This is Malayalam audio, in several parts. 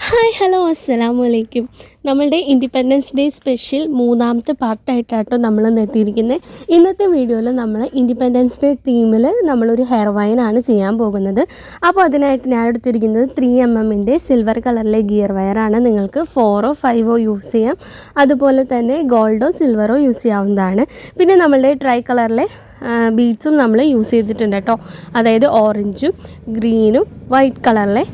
ഹായ് ഹലോ അസ്സലാമു അലൈക്കും. നമ്മളുടെ ഇൻഡിപെൻഡൻസ് ഡേ സ്പെഷ്യൽ മൂന്നാമത്തെ പാർട്ടായിട്ടാട്ടോ നമ്മൾ എത്തിയിരിക്കുന്നത്. ഇന്നത്തെ വീഡിയോയിൽ നമ്മൾ ഇൻഡിപെൻഡൻസ് ഡേ തീമിൽ നമ്മളൊരു ഹെയർ വയറാണ് ചെയ്യാൻ പോകുന്നത്. അപ്പോൾ അതിനായിട്ട് ഞാൻ എടുത്തിരിക്കുന്നത് 3mm സിൽവർ കളറിലെ ഗിയർ വയറാണ്. നിങ്ങൾക്ക് 4ഓ 5ഓ യൂസ് ചെയ്യാം. അതുപോലെ തന്നെ ഗോൾഡോ സിൽവറോ യൂസ് ചെയ്യാവുന്നതാണ്. പിന്നെ നമ്മളുടെ ട്രൈ കളറിലെ ബീഡ്സും നമ്മൾ യൂസ് ചെയ്തിട്ടുണ്ട് കേട്ടോ. അതായത് ഓറഞ്ചും ഗ്രീനും വൈറ്റ് കളറിലെ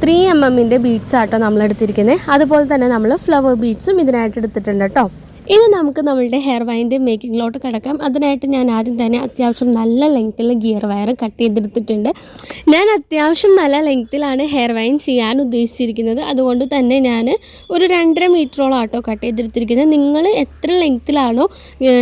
3mm ബീഡ്സ് ആട്ടോ നമ്മളെടുത്തിരിക്കുന്നത്. അതുപോലെ തന്നെ നമ്മൾ ഫ്ലവർ ബീഡ്സും ഇതിനായിട്ട് എടുത്തിട്ടുണ്ട് കേട്ടോ. ഇനി നമുക്ക് നമ്മളുടെ ഹെയർ വയറിൻ്റെ മേക്കിങ്ങിലോട്ട് കിടക്കാം. അതിനായിട്ട് ഞാൻ ആദ്യം തന്നെ അത്യാവശ്യം നല്ല ലെങ്ത്തിൽ ഗിയർ വയർ കട്ട് ചെയ്തെടുത്തിട്ടുണ്ട്. ഞാൻ അത്യാവശ്യം നല്ല ലെങ്ത്തിലാണ് ഹെയർ വയർ ചെയ്യാൻ ഉദ്ദേശിച്ചിരിക്കുന്നത്. അതുകൊണ്ട് തന്നെ ഞാൻ ഒരു 2.5 മീറ്ററോളം ആട്ടോ കട്ട് ചെയ്തെടുത്തിരിക്കുന്നത്. നിങ്ങൾ എത്ര ലെങ്ത്തിലാണോ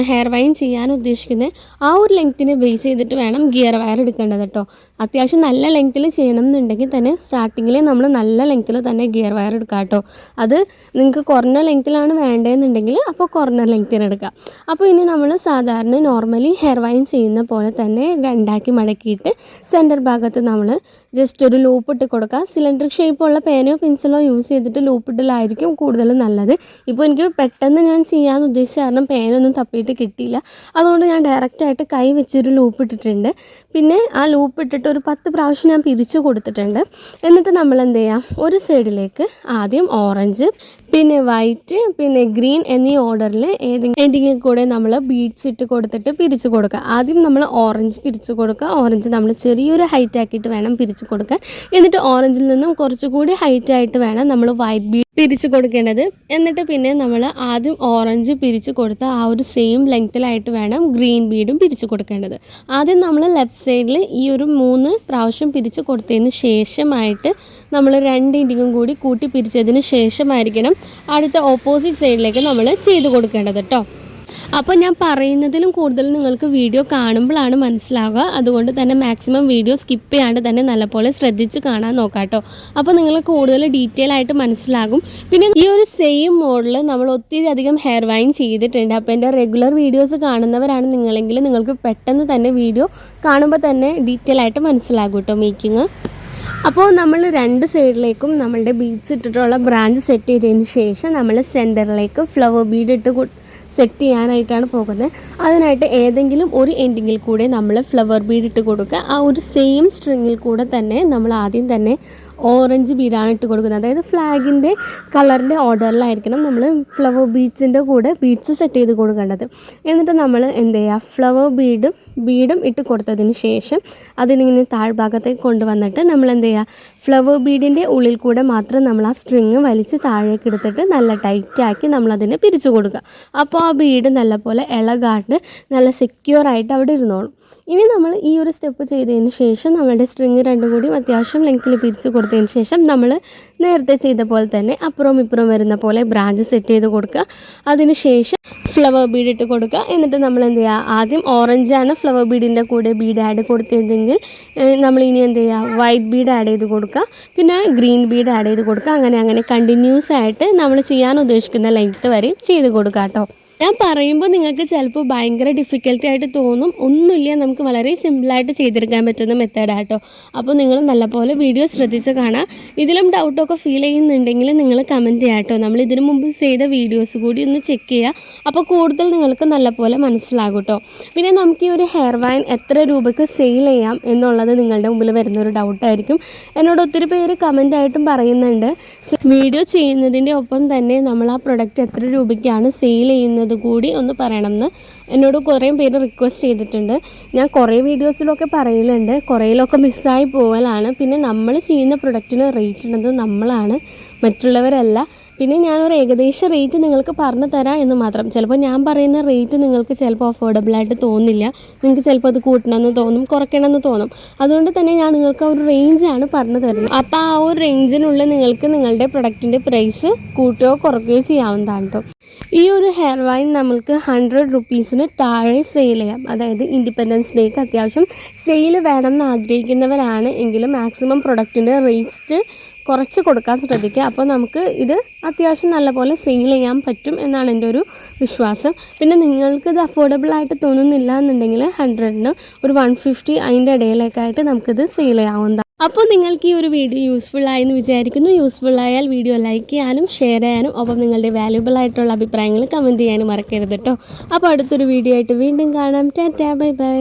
ഹെയർ വയർ ചെയ്യാൻ ഉദ്ദേശിക്കുന്നത് ആ ഒരു ലെങ്ത്തിനെ ബേസ് ചെയ്തിട്ട് വേണം ഗിയർ വയർ എടുക്കേണ്ടത് കേട്ടോ. അത്യാവശ്യം നല്ല ലെങ്ത്തിൽ ചെയ്യണം എന്നുണ്ടെങ്കിൽ തന്നെ സ്റ്റാർട്ടിങ്ങിൽ നമ്മൾ നല്ല ലെങ്ത്തിൽ തന്നെ ഗിയർ വയർ എടുക്കാം കേട്ടോ. അത് നിങ്ങൾക്ക് കുറഞ്ഞ ലെങ്ത്തിലാണ് വേണ്ടതെന്നുണ്ടെങ്കിൽ അപ്പോൾ കുറഞ്ഞ ലെങ്ത്തിന് എടുക്കുക. അപ്പോൾ ഇനി നമ്മൾ സാധാരണ നോർമലി ഹെയർ വയർ ചെയ്യുന്ന പോലെ തന്നെ രണ്ടാക്കി മടക്കിയിട്ട് സെൻറ്റർ ഭാഗത്ത് നമ്മൾ ജസ്റ്റ് ഒരു ലൂപ്പ് ഇട്ട് കൊടുക്കുക. സിലിണ്ടർ ഷേപ്പുള്ള പേനയോ പെൻസിലോ യൂസ് ചെയ്തിട്ട് ലൂപ്പ് ഇടലായിരിക്കും കൂടുതൽ നല്ലത്. ഇപ്പോൾ എനിക്ക് പെട്ടെന്ന് ഞാൻ ചെയ്യാൻ ഉദ്ദേശിച്ച കാരണം പേനൊന്നും തപ്പിയിട്ട് കിട്ടിയില്ല. അതുകൊണ്ട് ഞാൻ ഡയറക്റ്റായിട്ട് കൈ വെച്ചൊരു ലൂപ്പ് ഇട്ടിട്ടുണ്ട്. പിന്നെ ആ ലൂപ്പ് ഇട്ടിട്ട് ഒരു 10 പ്രാവശ്യം ഞാൻ പിരിച്ചു കൊടുത്തിട്ടുണ്ട്. എന്നിട്ട് നമ്മൾ എന്ത് ചെയ്യാം, ഒരു സൈഡിലേക്ക് ആദ്യം ഓറഞ്ച്, പിന്നെ വൈറ്റ്, പിന്നെ ഗ്രീൻ എന്നീ ഓർഡറിൽ ഏതെങ്കിലും കൂടെ നമ്മൾ ബീഡ്സ് ഇട്ട് കൊടുത്തിട്ട് പിരിച്ചു കൊടുക്കുക. ആദ്യം നമ്മൾ ഓറഞ്ച് പിരിച്ചു കൊടുക്കുക. ഓറഞ്ച് നമ്മൾ ചെറിയൊരു ഹൈറ്റ് ആക്കിയിട്ട് വേണം പിരിച്ചു കൊടുക്കുക. എന്നിട്ട് ഓറഞ്ചിൽ നിന്നും കുറച്ചുകൂടി ഹൈറ്റ് ആയിട്ട് വേണം നമ്മൾ വൈറ്റ് ബീഡ് പിരിച്ചു കൊടുക്കേണ്ടത്. എന്നിട്ട് പിന്നെ നമ്മൾ ആദ്യം ഓറഞ്ച് പിരിച്ചു കൊടുത്ത ആ ഒരു സെയിം ലെങ്ത്തിലായിട്ട് വേണം ഗ്രീൻ ബീഡും പിരിച്ചു കൊടുക്കേണ്ടത്. ആദ്യം നമ്മൾ ലെഫ്റ്റ് സൈഡിൽ ഈ ഒരു 3 പ്രാവശ്യം പിരിച്ചു കൊടുത്തതിന് ശേഷമായിട്ട് നമ്മൾ 2 ഇൻഡിങ്ങും കൂടി കൂട്ടി പിരിച്ചതിന് ശേഷമായിരിക്കണം അടുത്ത ഓപ്പോസിറ്റ് സൈഡിലേക്ക് നമ്മൾ ചെയ്ത് കൊടുക്കേണ്ടത് കേട്ടോ. അപ്പോൾ ഞാൻ പറയുന്നതിലും കൂടുതൽ നിങ്ങൾക്ക് വീഡിയോ കാണുമ്പോഴാണ് മനസ്സിലാവുക. അതുകൊണ്ട് തന്നെ മാക്സിമം വീഡിയോ സ്കിപ്പ് ചെയ്യാണ്ട് തന്നെ നല്ലപോലെ ശ്രദ്ധിച്ച് കാണാൻ നോക്കാം കേട്ടോ. അപ്പോൾ നിങ്ങൾക്ക് കൂടുതൽ ഡീറ്റെയിൽ ആയിട്ട് മനസ്സിലാകും. പിന്നെ ഈ ഒരു സെയിം മോഡൽ നമ്മൾ ഒത്തിരി അധികം ഹെയർ വയർ ചെയ്തിട്ടുണ്ട്. അപ്പോൾ എൻ്റെ റെഗുലർ വീഡിയോസ് കാണുന്നവരാണ് നിങ്ങളെങ്കിൽ നിങ്ങൾക്ക് പെട്ടെന്ന് തന്നെ വീഡിയോ കാണുമ്പോൾ തന്നെ ഡീറ്റെയിൽ ആയിട്ട് മനസ്സിലാകും കേട്ടോ മേക്കിങ്. അപ്പോൾ നമ്മൾ 2 സൈഡിലേക്കും നമ്മളുടെ ബീഡ്സ് ഇട്ടിട്ടുള്ള ബ്രാഞ്ച് സെറ്റ് ചെയ്തതിന് ശേഷം നമ്മൾ സെൻറ്ററിലേക്ക് ഫ്ലവർ ബീഡ് ഇട്ട് സെറ്റ് ചെയ്യാനായിട്ടാണ് പോകുന്നത്. അതിനായിട്ട് ഏതെങ്കിലും ഒരു എൻഡിങ്ങിൽ കൂടെ നമ്മൾ ഫ്ലവർ ബീഡ് ഇട്ട് കൊടുക്കുക. ആ ഒരു സെയിം സ്ട്രിങ്ങിൽ കൂടെ തന്നെ നമ്മൾ ആദ്യം തന്നെ ഓറഞ്ച് ബീഡാണ് ഇട്ട് കൊടുക്കുന്നത്. അതായത് ഫ്ലാഗിൻ്റെ കളറിൻ്റെ ഓർഡറിലായിരിക്കണം നമ്മൾ ഫ്ലവർ ബീഡ്സിൻ്റെ കൂടെ ബീഡ്സ് സെറ്റ് ചെയ്ത് കൊടുക്കേണ്ടത്. എന്നിട്ട് നമ്മൾ എന്ത് ചെയ്യുക, ഫ്ലവർ ബീഡും ഇട്ട് കൊടുത്തതിന് ശേഷം അതിനിങ്ങനെ താഴ്ഭാഗത്തേക്ക് കൊണ്ടുവന്നിട്ട് നമ്മൾ എന്ത് ചെയ്യുക, ഫ്ലവർ ബീഡിൻ്റെ ഉള്ളിൽ കൂടെ മാത്രം നമ്മൾ ആ സ്ട്രിങ് വലിച്ച് താഴേക്ക് എടുത്തിട്ട് നല്ല ടൈറ്റാക്കി നമ്മളതിനെ പിരിച്ചു കൊടുക്കുക. അപ്പോൾ ആ ബീഡ് നല്ലപോലെ ഇളകാണ്ട് നല്ല സെക്യൂറായിട്ട് അവിടെ ഇരുന്നോളും. ഇനി നമ്മൾ ഈ ഒരു സ്റ്റെപ്പ് ചെയ്തതിന് ശേഷം നമ്മളുടെ സ്ട്രിങ് 2 കൂടി അത്യാവശ്യം ലെങ്ത്തിൽ പിരിച്ച് കൊടുത്തതിന് ശേഷം നമ്മൾ നേരത്തെ ചെയ്ത പോലെ തന്നെ അപ്പുറവും ഇപ്പുറവും വരുന്ന പോലെ ബ്രാഞ്ച് സെറ്റ് ചെയ്ത് കൊടുക്കുക. അതിന് ശേഷം ഫ്ലവർ ബീഡ് ഇട്ട് കൊടുക്കുക. എന്നിട്ട് നമ്മൾ എന്ത് ചെയ്യുക, ആദ്യം ഓറഞ്ചാണ് ഫ്ലവർ ബീഡിൻ്റെ കൂടെ ബീഡ് ആഡ് കൊടുത്തതെങ്കിൽ നമ്മൾ ഇനി എന്ത് ചെയ്യുക, വൈറ്റ് ബീഡ് ആഡ് ചെയ്ത് കൊടുക്കുക, പിന്നെ ഗ്രീൻ ബീഡ് ആഡ് ചെയ്ത് കൊടുക്കുക. അങ്ങനെ കണ്ടിന്യൂസ് ആയിട്ട് നമ്മൾ ചെയ്യാൻ ഉദ്ദേശിക്കുന്ന ലെങ്ത്ത് വരെ ചെയ്ത് കൊടുക്കുക കേട്ടോ. ഞാൻ പറയുമ്പോൾ നിങ്ങൾക്ക് ചിലപ്പോൾ ഭയങ്കര ഡിഫിക്കൽട്ടി ആയിട്ട് തോന്നും. ഒന്നുമില്ല, നമുക്ക് വളരെ സിമ്പിളായിട്ട് ചെയ്തെടുക്കാൻ പറ്റുന്ന മെത്തേഡാട്ടോ. അപ്പോൾ നിങ്ങൾ നല്ലപോലെ വീഡിയോ ശ്രദ്ധിച്ച് കാണാം. ഇതിലും ഡൗട്ടൊക്കെ ഫീൽ ചെയ്യുന്നുണ്ടെങ്കിൽ നിങ്ങൾ കമൻറ്റ് ചെയ്യാം കേട്ടോ. നമ്മൾ ഇതിനു മുമ്പ് ചെയ്ത വീഡിയോസ് കൂടി ഒന്ന് ചെക്ക് ചെയ്യുക. അപ്പോൾ കൂടുതൽ നിങ്ങൾക്ക് നല്ലപോലെ മനസ്സിലാകും കേട്ടോ. പിന്നെ നമുക്ക് ഈ ഒരു ഹെയർ വയർ എത്ര രൂപയ്ക്ക് സെയിൽ ചെയ്യാം എന്നുള്ളത് നിങ്ങളുടെ മുമ്പിൽ വരുന്നൊരു ഡൗട്ടായിരിക്കും. എന്നോട് ഒത്തിരി പേര് കമൻറ്റായിട്ടും പറയുന്നുണ്ട്, വീഡിയോ ചെയ്യുന്നതിൻ്റെ ഒപ്പം തന്നെ നമ്മൾ ആ പ്രൊഡക്റ്റ് എത്ര രൂപയ്ക്കാണ് സെയിൽ ചെയ്യുന്നത് കൂടി ഒന്ന് പറയണമെന്ന് എന്നോട് കുറേ പേര് റിക്വസ്റ്റ് ചെയ്തിട്ടുണ്ട്. ഞാൻ കുറേ വീഡിയോസിലൊക്കെ പറയലുണ്ട്, കുറേയിലൊക്കെ മിസ്സായി പോകലാണ്. പിന്നെ നമ്മൾ ചെയ്യുന്ന പ്രൊഡക്റ്റിന് റേറ്റ് ഇടുന്നത് നമ്മളാണ്, മറ്റുള്ളവരല്ല. പിന്നെ ഞാനൊരു ഏകദേശ റേറ്റ് നിങ്ങൾക്ക് പറഞ്ഞു തരാം എന്ന് മാത്രം. ചിലപ്പോൾ ഞാൻ പറയുന്ന റേറ്റ് നിങ്ങൾക്ക് ചിലപ്പോൾ അഫോർഡബിളായിട്ട് തോന്നില്ല. നിങ്ങൾക്ക് ചിലപ്പോൾ അത് കൂട്ടണമെന്ന് തോന്നും, കുറയ്ക്കണമെന്ന് തോന്നും. അതുകൊണ്ട് തന്നെ ഞാൻ നിങ്ങൾക്ക് ഒരു റേഞ്ചാണ് പറഞ്ഞു തരുന്നത്. അപ്പോൾ ആ ഒരു റേഞ്ചിനുള്ളിൽ നിങ്ങൾക്ക് നിങ്ങളുടെ പ്രൊഡക്റ്റിൻ്റെ പ്രൈസ് കൂട്ടുകയോ കുറയ്ക്കുകയോ ചെയ്യാവുന്നതാണ് കേട്ടോ. ഈ ഒരു ഹെയർ വയർ നമ്മൾക്ക് 100 റുപ്പീസിന് താഴെ സെയിൽ ചെയ്യാം. അതായത് ഇൻഡിപെൻഡൻസ് ഡേക്ക് അത്യാവശ്യം സെയിൽ വേണമെന്ന് ആഗ്രഹിക്കുന്നവരാണ് എങ്കിലും മാക്സിമം പ്രൊഡക്റ്റിൻ്റെ റേറ്റ് കുറച്ച് കൊടുക്കാൻ ശ്രദ്ധിക്കുക. അപ്പോൾ നമുക്ക് ഇത് അത്യാവശ്യം നല്ലപോലെ സെയിൽ ചെയ്യാൻ പറ്റും എന്നാണ് എൻ്റെ ഒരു വിശ്വാസം. പിന്നെ നിങ്ങൾക്കിത് അഫോർഡബിളായിട്ട് തോന്നുന്നില്ല എന്നുണ്ടെങ്കിൽ 100ന് ഒരു 150 അതിൻ്റെ ഇടയിലേക്കായിട്ട് നമുക്കിത് സെയിൽ ചെയ്യാവുന്നതാണ്. അപ്പോൾ നിങ്ങൾക്ക് ഈ ഒരു വീഡിയോ യൂസ്ഫുൾ ആയെന്ന് വിചാരിക്കുന്നു. യൂസ്ഫുൾ ആയാൽ വീഡിയോ ലൈക്ക് ചെയ്യാനും ഷെയർ ചെയ്യാനും ഒപ്പം നിങ്ങളുടെ വാല്യുബിൾ ആയിട്ടുള്ള അഭിപ്രായങ്ങൾ കമൻറ്റ് ചെയ്യാനും മറക്കരുത് കേട്ടോ. അപ്പോൾ അടുത്തൊരു വീഡിയോ ആയിട്ട് വീണ്ടും കാണാം. Tata, bye bye.